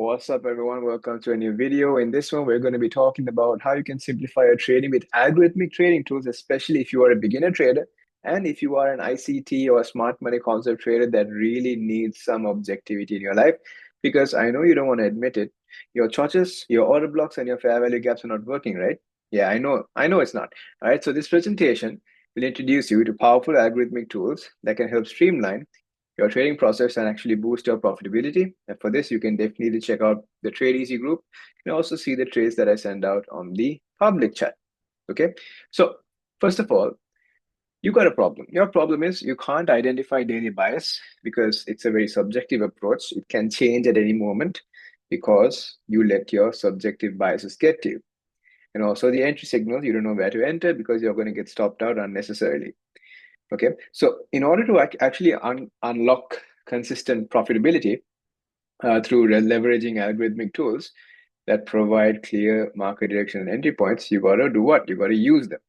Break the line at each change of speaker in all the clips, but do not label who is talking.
What's up, everyone? Welcome to a new video. In this one, we're going to be talking about how you can simplify your trading with algorithmic trading tools, especially if you are a beginner trader and if you are an ICT or a smart money concept trader that really needs some objectivity in your life. Because I know you don't want to admit it, your choices, your order blocks, and your fair value gaps are not working, right? Yeah, I know it's not. All right, so this presentation will introduce you to powerful algorithmic tools that can help streamline your trading process and actually boost your profitability. And for this, you can definitely check out the Trade Easy group. You can also see the trades that I send out on the public chat. Okay. So first of all, you got a problem. Your problem is you can't identify daily bias because it's a very subjective approach. It can change at any moment because you let your subjective biases get to you. And also the entry signals, you don't know where to enter because you're going to get stopped out unnecessarily. Okay, so in order to actually unlock consistent profitability through leveraging algorithmic tools that provide clear market direction and entry points, you got to do what? You got to use them.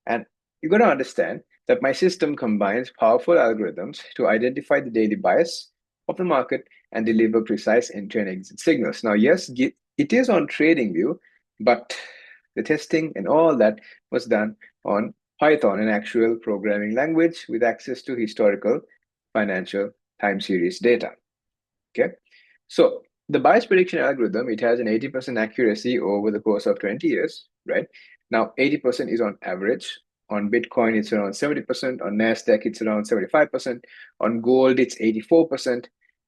And you got to understand that my system combines powerful algorithms to identify the daily bias of the market and deliver precise entry and exit signals. Now, yes, it is on TradingView, but the testing and all that was done on Python, an actual programming language with access to historical financial time series data. Okay, so the bias prediction algorithm, it has an 80% accuracy over the course of 20 years, right? Now, 80% is on average. On Bitcoin, it's around 70%. On NASDAQ, it's around 75%. On gold, it's 84%,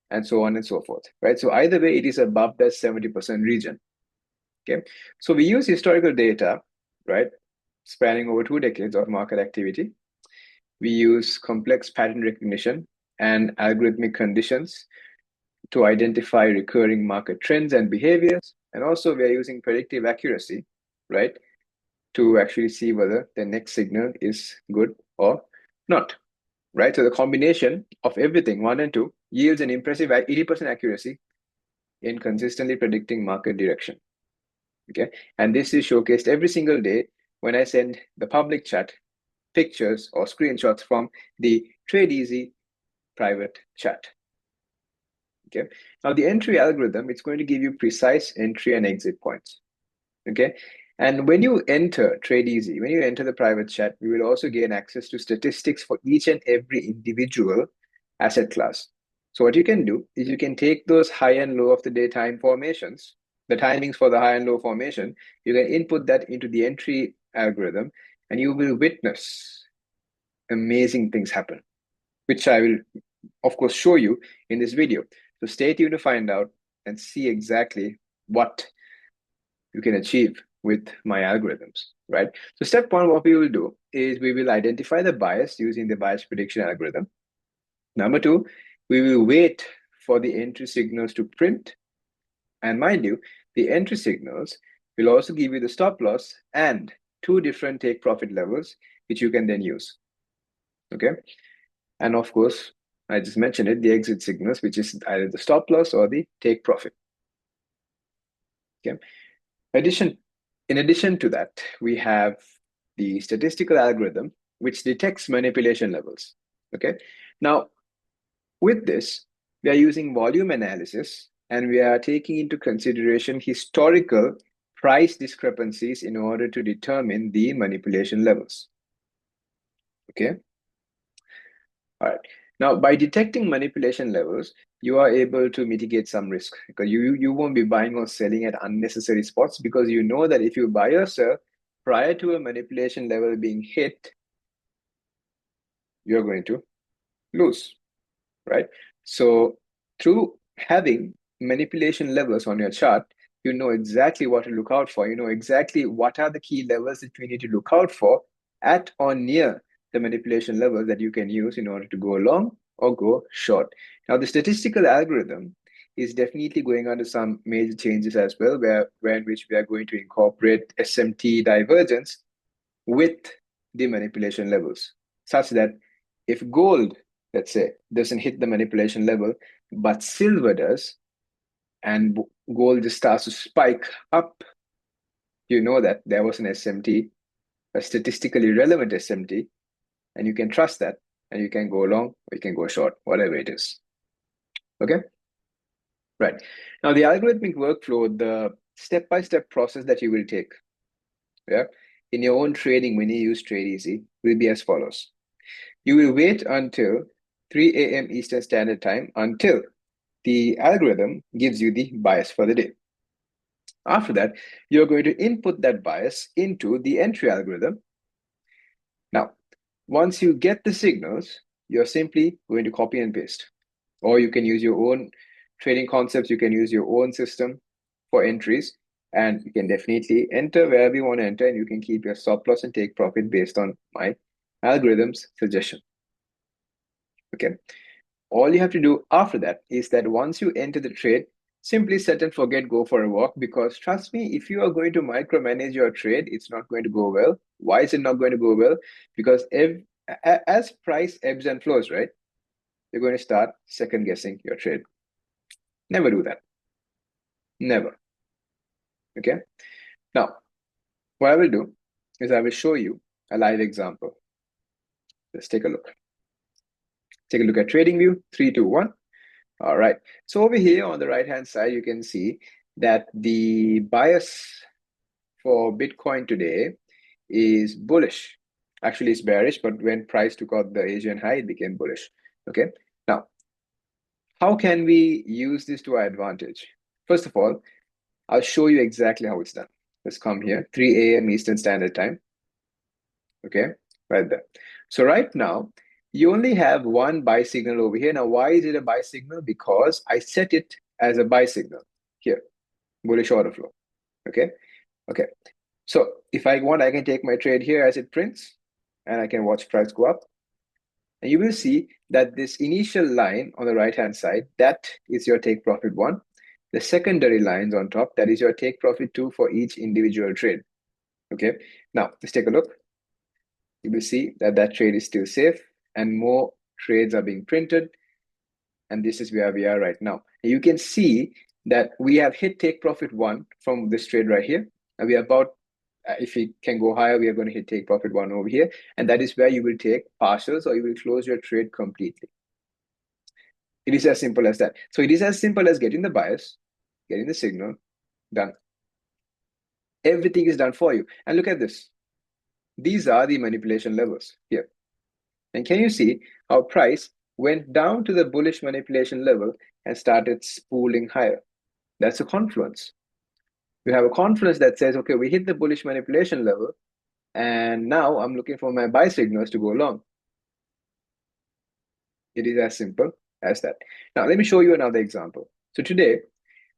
and so on and so forth, right? So either way, it is above that 70% region. Okay, so we use historical data, right, spanning over 2 decades of market activity. We use complex pattern recognition and algorithmic conditions to identify recurring market trends and behaviors. And also we are using predictive accuracy, right, to actually see whether the next signal is good or not, right? So the combination of everything, 1 and 2, yields an impressive 80% accuracy in consistently predicting market direction. Okay, and this is showcased every single day when I send the public chat pictures or screenshots from the Trade Easy private chat. Okay, now the entry algorithm, it's going to give you precise entry and exit points. Okay, and when you enter Trade Easy, when you enter the private chat, you will also gain access to statistics for each and every individual asset class. So what you can do is you can take those high and low of the day time formations, the timings for the high and low formation, you can input that into the entry algorithm, and you will witness amazing things happen, which I will, of course, show you in this video. So stay tuned to find out and see exactly what you can achieve with my algorithms, right? So step 1, what we will do is we will identify the bias using the bias prediction algorithm. Number 2, we will wait for the entry signals to print. And mind you, the entry signals will also give you the stop loss and 2 different take profit levels, which you can then use. Okay. And of course, I just mentioned it, the exit signals, which is either the stop loss or the take profit. Okay. In addition to that, we have the statistical algorithm, which detects manipulation levels. Okay. Now, with this, we are using volume analysis and we are taking into consideration historical price discrepancies in order to determine the manipulation levels. Okay. All right. Now, by detecting manipulation levels, you are able to mitigate some risk because you won't be buying or selling at unnecessary spots because you know that if you buy or sell prior to a manipulation level being hit, you're going to lose, right? So through having manipulation levels on your chart, you know exactly what to look out for. You know exactly what are the key levels that you need to look out for at or near the manipulation levels that you can use in order to go long or go short. Now, the statistical algorithm is definitely going under some major changes as well, in which we are going to incorporate SMT divergence with the manipulation levels, such that if gold, let's say, doesn't hit the manipulation level, but silver does, and gold just starts to spike up, you know that there was an SMT, a statistically relevant SMT, and you can trust that, and you can go long or you can go short, whatever it is. Okay? Right. Now, the algorithmic workflow, the step-by-step process that you will take, yeah, in your own trading when you use Trade Easy will be as follows. You will wait until 3 a.m. Eastern Standard Time until the algorithm gives you the bias for the day. After that, you're going to input that bias into the entry algorithm. Now, once you get the signals, you're simply going to copy and paste. Or you can use your own trading concepts, you can use your own system for entries, and you can definitely enter wherever you want to enter, and you can keep your stop loss and take profit based on my algorithm's suggestion. Okay. All you have to do after that is that once you enter the trade, simply set and forget, go for a walk, because trust me, if you are going to micromanage your trade, it's not going to go well. Why is it not going to go well? Because as price ebbs and flows, right, you're going to start second guessing your trade. Never do that. Never. Okay. Now, what I will do is I will show you a live example. Let's take a look. Take a look at TradingView, 3, 2, 1. All right. So over here on the right-hand side, you can see that the bias for Bitcoin today is bullish. Actually, it's bearish, but when price took out the Asian high, it became bullish. Okay. Now, how can we use this to our advantage? First of all, I'll show you exactly how it's done. Let's come here, 3 a.m. Eastern Standard Time. Okay, right there. So right now, you only have one buy signal over here. Now, why is it a buy signal? Because I set it as a buy signal here, bullish order flow. Okay, okay. So if I want, I can take my trade here as it prints, and I can watch price go up. And you will see that this initial line on the right-hand side, that is your take profit 1. The secondary lines on top, that is your take profit 2 for each individual trade. Okay, now let's take a look. You will see that that trade is still safe and more trades are being printed. And this is where we are right now. You can see that we have hit take profit 1 from this trade right here. And we are about, if we can go higher, we are going to hit take profit 1 over here. And that is where you will take partials or you will close your trade completely. It is as simple as that. So it is as simple as getting the bias, getting the signal, done. Everything is done for you. And look at this. These are the manipulation levels here. And can you see how price went down to the bullish manipulation level and started spooling higher? That's a confluence. You have a confluence that says, okay, we hit the bullish manipulation level, and now I'm looking for my buy signals to go long. It is as simple as that. Now, let me show you another example. So today,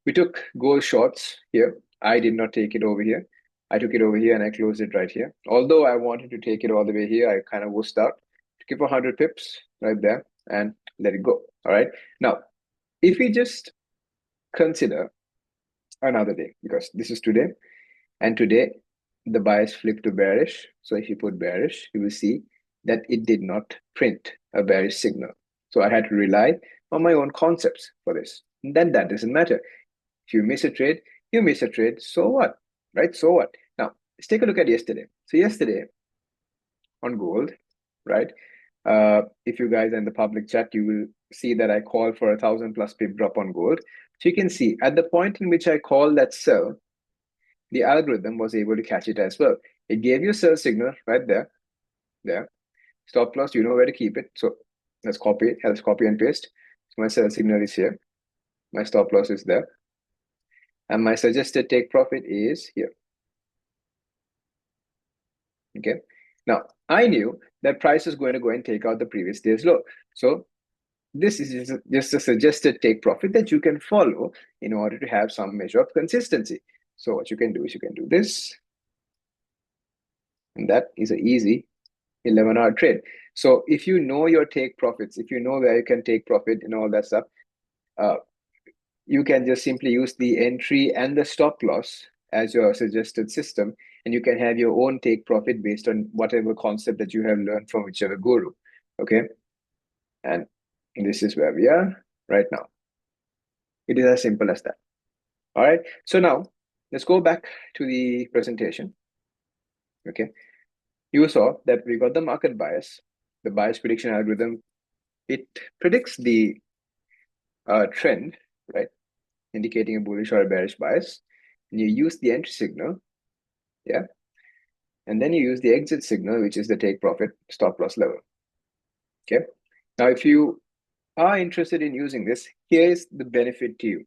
we took gold shorts here. I did not take it over here. I took it over here and I closed it right here. Although I wanted to take it all the way here, I kind of wussed out. Took it for 100 pips right there and let it go. All right. Now, if we just consider another day, because this is today, and today the bias flipped to bearish. So if you put bearish, you will see that it did not print a bearish signal. So I had to rely on my own concepts for this. And then that doesn't matter. If you miss a trade, you miss a trade. So what? Right? So what? Now, let's take a look at yesterday. So yesterday on gold, right? If you guys are in the public chat, you will see that I called for 1,000+ pip drop on gold. So you can see at the point in which I called that sell, the algorithm was able to catch it as well. It gave you a sell signal right there. There. Stop loss, you know where to keep it. So let's copy it. Let's copy and paste. So my sell signal is here. My stop loss is there. And my suggested take profit is here. Okay. Now, I knew that price is going to go and take out the previous day's low. So this is just a suggested take profit that you can follow in order to have some measure of consistency. So what you can do is you can do this. And that is an easy 11-hour trade. So if you know your take profits, if you know where you can take profit and all that stuff, you can just simply use the entry and the stop loss as your suggested system, and you can have your own take profit based on whatever concept that you have learned from whichever guru. Okay. And this is where we are right now. It is as simple as that. All right. So now let's go back to the presentation. Okay. You saw that we got the market bias, the bias prediction algorithm. It predicts the trend, right? indicating a bullish or a bearish bias. And you use the entry signal, yeah, and then you use the exit signal, which is the take profit stop loss level. Okay. Now, if you are interested in using this, here's the benefit to you.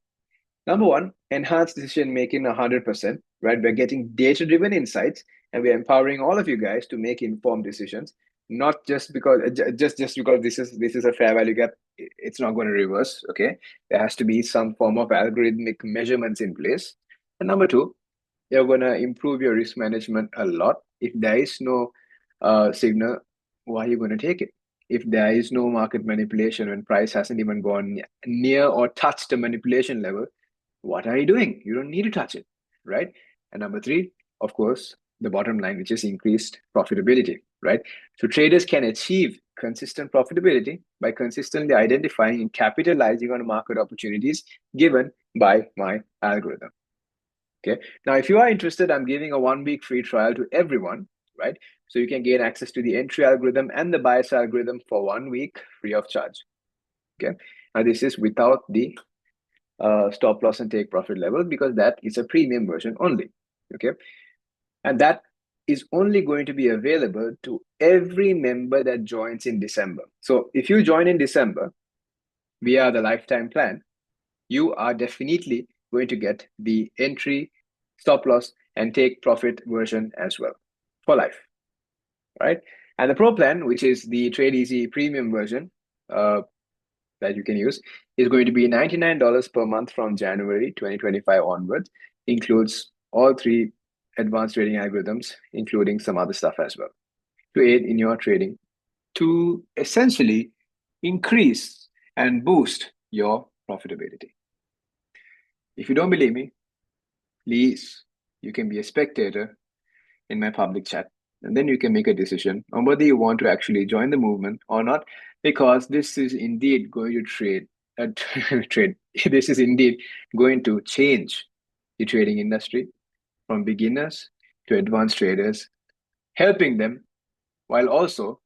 Number one, enhanced decision making 100%, right? We're getting data driven insights and we're empowering all of you guys to make informed decisions, not just because just because this is a fair value gap, it's not going to reverse, okay? There has to be some form of algorithmic measurements in place. And number two, you're going to improve your risk management a lot. If there is no signal, why are you going to take it? If there is no market manipulation and price hasn't even gone near or touched the manipulation level, what are you doing? You don't need to touch it, right? And number three, of course, the bottom line, which is increased profitability, right? So traders can achieve consistent profitability by consistently identifying and capitalizing on market opportunities given by my algorithm. Okay. Now, if you are interested, I'm giving a 1 week free trial to everyone, right? So you can gain access to the entry algorithm and the bias algorithm for 1 week free of charge. Okay. Now, this is without the stop loss and take profit level because that is a premium version only. Okay. And that is only going to be available to every member that joins in December. So if you join in December via the lifetime plan, you are definitely going to get the entry, stop loss, and take profit version as well for life, right? And the Pro plan, which is the Trade Easy premium version that you can use, is going to be $99 per month from January 2025 onwards. Includes all three advanced trading algorithms, including some other stuff as well, to aid in your trading, to essentially increase and boost your profitability. If you don't believe me, please, you can be a spectator in my public chat, and then you can make a decision on whether you want to actually join the movement or not, because this is indeed going to trade. This is indeed going to change the trading industry from beginners to advanced traders, helping them while also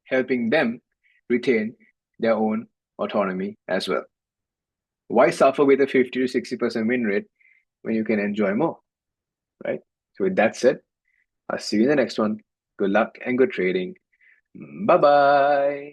helping them retain their own autonomy as well. Why suffer with a 50 to 60% win rate when you can enjoy more, right? So with that said, I'll see you in the next one. Good luck and good trading. Bye bye.